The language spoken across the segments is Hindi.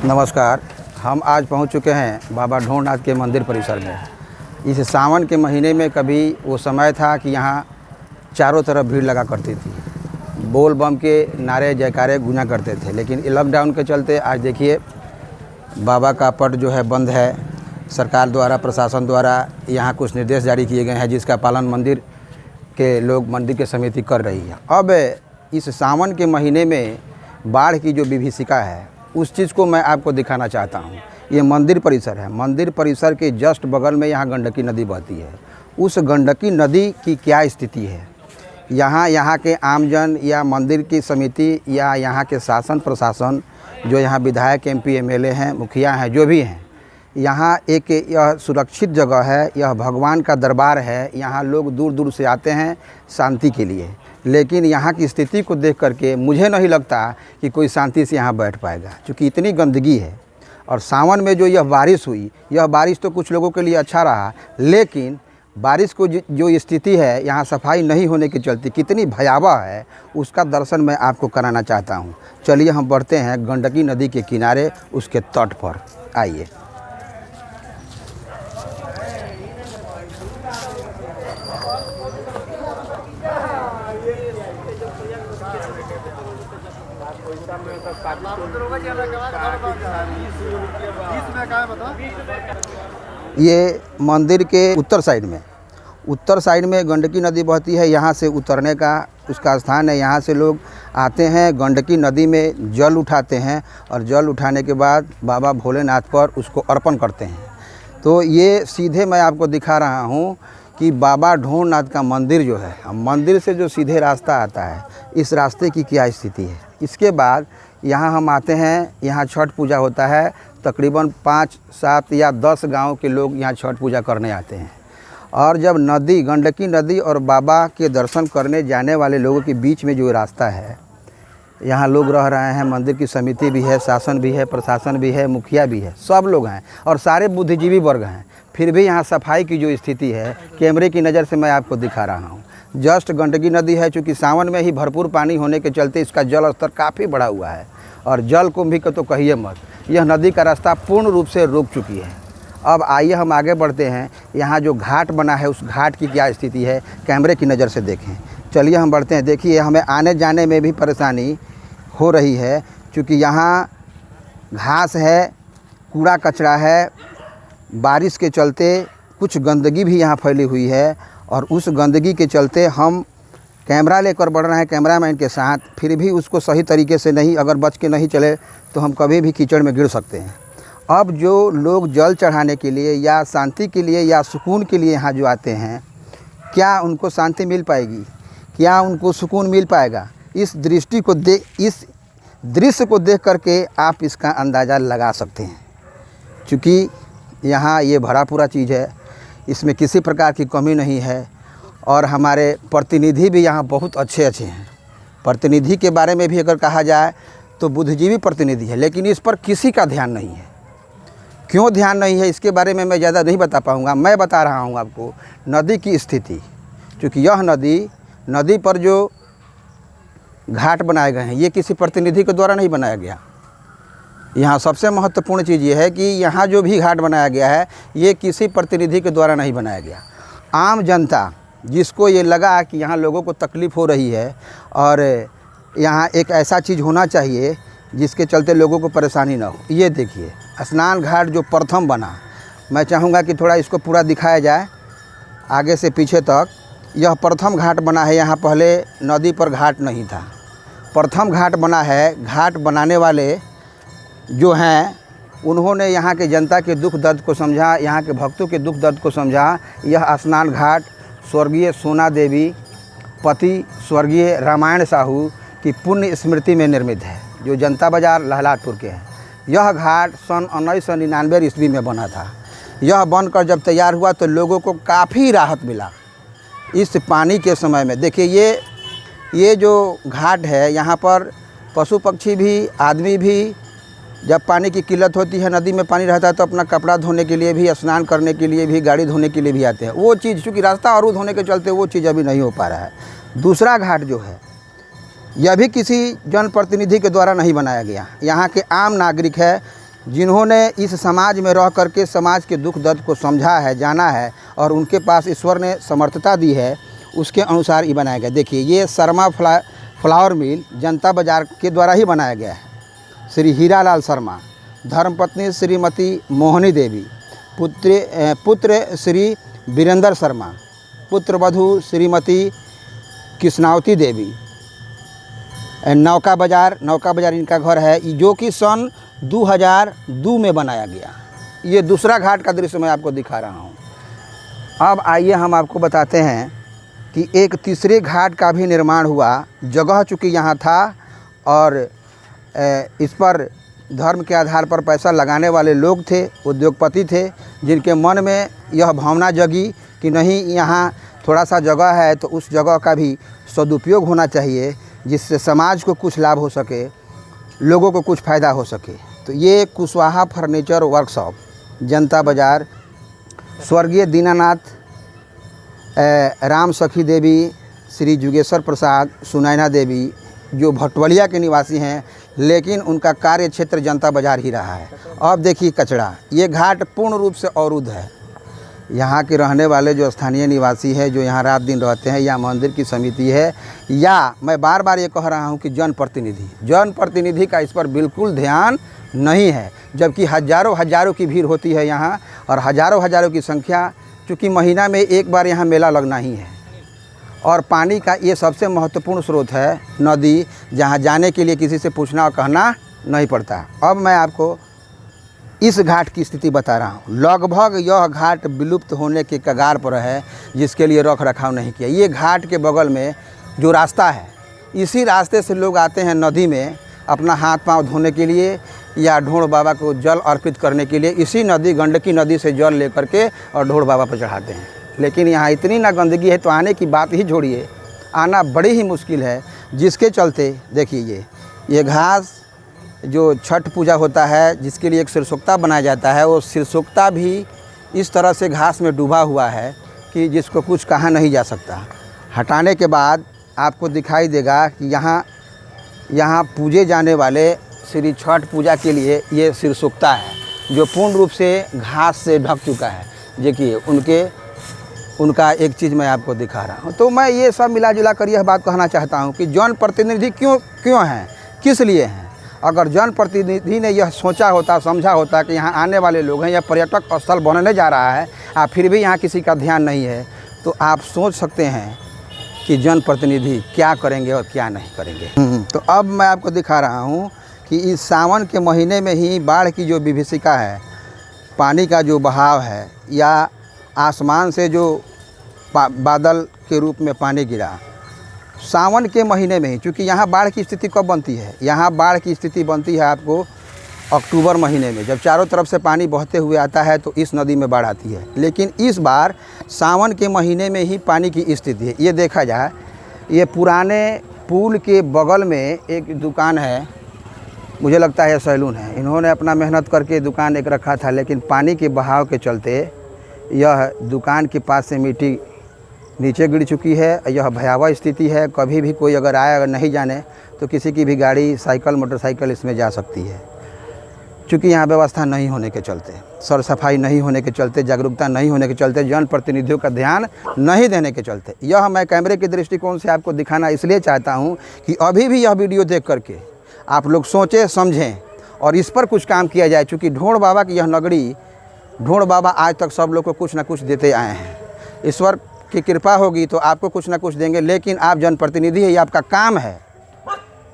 नमस्कार। हम आज पहुंच चुके हैं बाबा ढोंढनाथ के मंदिर परिसर में। इस सावन के महीने में कभी वो समय था कि यहाँ चारों तरफ भीड़ लगा करती थी, बोल बम के नारे जयकारे गूंजा करते थे। लेकिन लॉकडाउन के चलते आज देखिए बाबा का पट जो है बंद है। सरकार द्वारा, प्रशासन द्वारा यहाँ कुछ निर्देश जारी किए गए हैं जिसका पालन मंदिर के लोग, मंदिर की समिति कर रही है। अब इस सावन के महीने में बाढ़ की जो विभीषिका है उस चीज़ को मैं आपको दिखाना चाहता हूँ। ये मंदिर परिसर है। मंदिर परिसर के जस्ट बगल में यहाँ गंडकी नदी बहती है। उस गंडकी नदी की क्या स्थिति है, यहाँ के आमजन या मंदिर की समिति या यहाँ के शासन प्रशासन, जो यहाँ विधायक, MP, MLA हैं, मुखिया हैं, जो भी हैं, यहाँ एक यह सुरक्षित जगह है, यह भगवान का दरबार है। यहाँ लोग दूर दूर से आते हैं शांति के लिए। लेकिन यहाँ की स्थिति को देख करके मुझे नहीं लगता कि कोई शांति से यहाँ बैठ पाएगा, क्योंकि इतनी गंदगी है। और सावन में जो यह बारिश हुई, यह बारिश तो कुछ लोगों के लिए अच्छा रहा, लेकिन बारिश को जो स्थिति है यहाँ सफाई नहीं होने के चलते कितनी भयावह है, उसका दर्शन मैं आपको कराना चाहता हूँ। चलिए हम बढ़ते हैं गंडकी नदी के किनारे, उसके तट पर। आइए। ये मंदिर के उत्तर साइड में गंडकी नदी बहती है। यहाँ से उतरने का उसका स्थान है। यहाँ से लोग आते हैं, गंडकी नदी में जल उठाते हैं और जल उठाने के बाद बाबा भोलेनाथ पर उसको अर्पण करते हैं। तो ये सीधे मैं आपको दिखा रहा हूँ कि बाबा ढोंढनाथ का मंदिर जो है, मंदिर से जो सीधे रास्ता आता है, इस रास्ते की क्या स्थिति है। इसके बाद यहाँ हम आते हैं, यहाँ छठ पूजा होता है। तकरीबन 5, 7 या 10 गांव के लोग यहाँ छठ पूजा करने आते हैं। और जब नदी, गंडकी नदी और बाबा के दर्शन करने जाने वाले लोगों के बीच में जो रास्ता है, यहाँ लोग रह रहे हैं। मंदिर की समिति भी है, शासन भी है, प्रशासन भी है, मुखिया भी है, सब लोग हैं और सारे बुद्धिजीवी वर्ग हैं। फिर भी यहाँ सफाई की जो स्थिति है, कैमरे की नज़र से मैं आपको दिखा रहा हूँ। जस्ट गंडकी नदी है, चूँकि सावन में ही भरपूर पानी होने के चलते इसका जल स्तर काफ़ी बढ़ा हुआ है और जल कुंभ भी का तो कहिए मत। यह नदी का रास्ता पूर्ण रूप से रुक चुकी है। अब आइए हम आगे बढ़ते हैं। यहाँ जो घाट बना है उस घाट की क्या स्थिति है, कैमरे की नज़र से देखें। चलिए हम बढ़ते हैं। देखिए, हमें आने जाने में भी परेशानी हो रही है, क्योंकि यहाँ घास है, कूड़ा कचरा है। बारिश के चलते कुछ गंदगी भी यहाँ फैली हुई है और उस गंदगी के चलते हम कैमरा लेकर बढ़ रहे हैं कैमरामैन के साथ, फिर भी उसको सही तरीके से नहीं, अगर बच के नहीं चले तो हम कभी भी कीचड़ में गिर सकते हैं। अब जो लोग जल चढ़ाने के लिए या शांति के लिए या सुकून के लिए यहाँ जो आते हैं, क्या उनको शांति मिल पाएगी, क्या उनको सुकून मिल पाएगा? इस दृष्टि को इस दृश्य को देख करके आप इसका अंदाज़ा लगा सकते हैं। क्योंकि यहाँ ये भरा पूरा चीज़ है, इसमें किसी प्रकार की कमी नहीं है। और हमारे प्रतिनिधि भी यहाँ बहुत अच्छे हैं। प्रतिनिधि के बारे में भी अगर कहा जाए तो बुद्धिजीवी प्रतिनिधि है, लेकिन इस पर किसी का ध्यान नहीं है। क्यों ध्यान नहीं है इसके बारे में मैं ज़्यादा नहीं बता पाऊँगा। मैं बता रहा हूँ आपको नदी की स्थिति। क्योंकि यह नदी पर जो घाट बनाए गए हैं, ये किसी प्रतिनिधि के द्वारा नहीं बनाया गया। यहाँ सबसे महत्वपूर्ण चीज़ ये है कि यहाँ जो भी घाट बनाया गया है, ये किसी प्रतिनिधि के द्वारा नहीं बनाया गया। आम जनता, जिसको ये लगा कि यहाँ लोगों को तकलीफ़ हो रही है और यहाँ एक ऐसा चीज़ होना चाहिए जिसके चलते लोगों को परेशानी ना हो। ये देखिए, स्नान घाट जो प्रथम बना, मैं चाहूँगा कि थोड़ा इसको पूरा दिखाया जाए आगे से पीछे तक। यह प्रथम घाट बना है। यहाँ पहले नदी पर घाट नहीं था, प्रथम घाट बना है। घाट बनाने वाले जो हैं, उन्होंने यहाँ के जनता के दुख दर्द को समझा, यहाँ के भक्तों के दुख दर्द को समझा। यह स्नान घाट स्वर्गीय सोना देवी, पति स्वर्गीय रामायण साहू की पुण्य स्मृति में निर्मित है, जो जनता बाज़ार लहलादपुर के हैं। यह घाट सन 1999 ईस्वी में बना था। यह बनकर जब तैयार हुआ तो लोगों को काफ़ी राहत मिला इस पानी के समय में। देखिए, ये जो घाट है, यहाँ पर पशु पक्षी भी, आदमी भी, जब पानी की किल्लत होती है, नदी में पानी रहता है, तो अपना कपड़ा धोने के लिए भी, स्नान करने के लिए भी, गाड़ी धोने के लिए भी आते हैं। वो चीज़, चूँकि रास्ता अवरुद्ध होने के चलते वो चीज़ अभी नहीं हो पा रहा है। दूसरा घाट जो है, यह भी किसी जनप्रतिनिधि के द्वारा नहीं बनाया गया। यहाँ के आम नागरिक है, जिन्होंने इस समाज में रह करके समाज के दुख दर्द को समझा है, जाना है और उनके पास ईश्वर ने समर्थता दी है, उसके अनुसार ये बनाया गया। देखिए ये शर्मा फ्लावर मिल जनता बाज़ार के द्वारा ही बनाया गया है। श्री हीरालाल शर्मा, धर्मपत्नी श्रीमती मोहनी देवी, पुत्र श्री वीरेंद्र शर्मा, पुत्रवधू श्रीमती कृष्णावती देवी। नौका बाज़ार इनका घर है, जो कि सन 2002 में बनाया गया। ये दूसरा घाट का दृश्य मैं आपको दिखा रहा हूँ। अब आइए हम आपको बताते हैं कि एक तीसरे घाट का भी निर्माण हुआ। जगह चूँकि यहाँ था और इस पर धर्म के आधार पर पैसा लगाने वाले लोग थे, उद्योगपति थे, जिनके मन में यह भावना जगी कि नहीं, यहाँ थोड़ा सा जगह है तो उस जगह का भी सदुपयोग होना चाहिए, जिससे समाज को कुछ लाभ हो सके, लोगों को कुछ फ़ायदा हो सके। तो ये कुशवाहा फर्नीचर वर्कशॉप जनता बाज़ार, स्वर्गीय दीनानाथ राम सखी देवी, श्री जुगेश्वर प्रसाद, सुनैना देवी, जो भटवलिया के निवासी हैं, लेकिन उनका कार्य क्षेत्र जनता बाज़ार ही रहा है। अब देखिए कचरा, ये घाट पूर्ण रूप से अवरुद्ध है। यहाँ के रहने वाले जो स्थानीय निवासी हैं, जो यहाँ रात दिन रहते हैं, या मंदिर की समिति है, या मैं बार बार ये कह रहा हूँ कि जनप्रतिनिधि का इस पर बिल्कुल ध्यान नहीं है, जबकि हज़ारों की भीड़ होती है यहाँ, और हज़ारों की संख्या, चूँकि महीना में एक बार यहाँ मेला लगना ही है। और पानी का ये सबसे महत्वपूर्ण स्रोत है, नदी, जहाँ जाने के लिए किसी से पूछना और कहना नहीं पड़ता। अब मैं आपको इस घाट की स्थिति बता रहा हूँ। लगभग यह घाट विलुप्त होने के कगार पर है, जिसके लिए रख रखाव नहीं किया। ये घाट के बगल में जो रास्ता है, इसी रास्ते से लोग आते हैं नदी में अपना हाथ पांव धोने के लिए या ढोड़ बाबा को जल अर्पित करने के लिए। इसी नदी, गंडकी नदी से जल लेकर के और ढोड़ बाबा पर चढ़ाते हैं। लेकिन यहाँ इतनी ना गंदगी है तो आने की बात ही छोड़िए, आना बड़ी ही मुश्किल है। जिसके चलते देखिए ये घास, जो छठ पूजा होता है, जिसके लिए एक सिरसोक्ता बनाया जाता है, वो सिरसोक्ता भी इस तरह से घास में डूबा हुआ है कि जिसको कुछ कहा नहीं जा सकता। हटाने के बाद आपको दिखाई देगा कि यहाँ पूजे जाने वाले श्री छठ पूजा के लिए ये सिरसोक्ता है, जो पूर्ण रूप से घास से ढक चुका है। देखिए उनका एक चीज़ मैं आपको दिखा रहा हूँ। तो मैं ये सब मिला जुला कर यह बात कहना चाहता हूँ कि जनप्रतिनिधि क्यों हैं, किस लिए हैं। अगर जनप्रतिनिधि ने यह सोचा होता, समझा होता कि यहाँ आने वाले लोग हैं, यह पर्यटक स्थल बनने जा रहा है, फिर भी यहाँ किसी का ध्यान नहीं है, तो आप सोच सकते हैं कि जनप्रतिनिधि क्या करेंगे और क्या नहीं करेंगे। तो अब मैं आपको दिखा रहा हूँ कि इस सावन के महीने में ही बाढ़ की जो विभीषिका है, पानी का जो बहाव है, या आसमान से जो बादल के रूप में पानी गिरा सावन के महीने में ही, क्योंकि यहाँ बाढ़ की स्थिति कब बनती है, यहाँ बाढ़ की स्थिति बनती है आपको अक्टूबर महीने में, जब चारों तरफ से पानी बहते हुए आता है तो इस नदी में बाढ़ आती है। लेकिन इस बार सावन के महीने में ही पानी की स्थिति है। ये देखा जाए, ये पुराने पुल के बगल में एक दुकान है, मुझे लगता है सैलून है। इन्होंने अपना मेहनत करके दुकान एक रखा था, लेकिन पानी के बहाव के चलते यह दुकान के पास से मिट्टी नीचे गिर चुकी है। यह भयावह स्थिति है। कभी भी कोई अगर आए, अगर नहीं जाने, तो किसी की भी गाड़ी, साइकिल, मोटरसाइकिल इसमें जा सकती है। चूँकि यहाँ व्यवस्था नहीं होने के चलते, सर सफाई नहीं होने के चलते, जागरूकता नहीं होने के चलते, जनप्रतिनिधियों का ध्यान नहीं देने के चलते, यह मैं कैमरे के दृष्टिकोण से आपको दिखाना इसलिए चाहता हूँ कि अभी भी यह वीडियो देख करके आप लोग सोचें, समझें और इस पर कुछ काम किया जाए। चूँकि ढोड़ बाबा की यह नगरी, ढोड़ बाबा आज तक सब लोग को कुछ ना कुछ देते आए हैं। ईश्वर की कृपा होगी तो आपको कुछ ना कुछ देंगे, लेकिन आप जनप्रतिनिधि है, ये आपका काम है।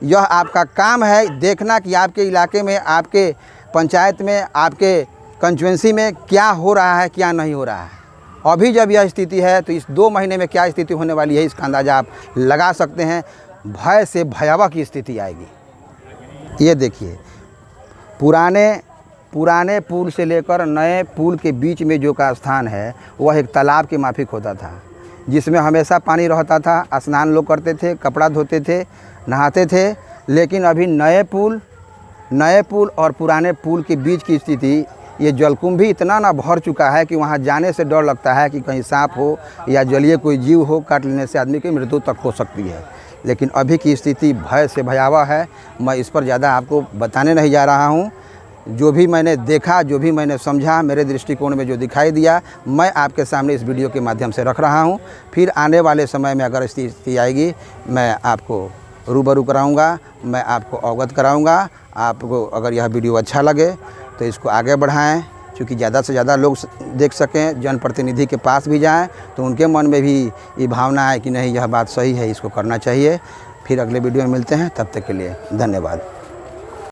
यह आपका काम है देखना कि आपके इलाके में, आपके पंचायत में, आपके कंस्टिट्यूंसी में क्या हो रहा है, क्या नहीं हो रहा है। अभी जब यह स्थिति है तो इस 2 महीने में क्या स्थिति होने वाली है, इसका अंदाज़ा आप लगा सकते हैं। भय से भयावह की स्थिति आएगी। ये देखिए, पुराने पुल से लेकर नए पुल के बीच में जो का स्थान है, वह एक तालाब के माफिक होता था, जिसमें हमेशा पानी रहता था। स्नान लोग करते थे, कपड़ा धोते थे, नहाते थे। लेकिन अभी नए पुल और पुराने पुल के बीच की स्थिति, ये जलकुंभ भी इतना ना भर चुका है कि वहाँ जाने से डर लगता है कि कहीं सांप हो या जलीय कोई जीव हो, काट लेने से आदमी की मृत्यु तक हो सकती है। लेकिन अभी की स्थिति भय से भयावह है। मैं इस पर ज़्यादा आपको बताने नहीं जा रहा हूँ। जो भी मैंने देखा, जो भी मैंने समझा, मेरे दृष्टिकोण में जो दिखाई दिया, मैं आपके सामने इस वीडियो के माध्यम से रख रहा हूं। फिर आने वाले समय में अगर स्थिति आएगी, मैं आपको रूबरू कराऊंगा, मैं आपको अवगत कराऊंगा। आपको अगर यह वीडियो अच्छा लगे तो इसको आगे बढ़ाएं, क्योंकि ज़्यादा से ज़्यादा लोग देख सकें, जनप्रतिनिधि के पास भी जाएं तो उनके मन में भी ये भावना है कि नहीं, यह बात सही है, इसको करना चाहिए। फिर अगले वीडियो में मिलते हैं, तब तक के लिए धन्यवाद।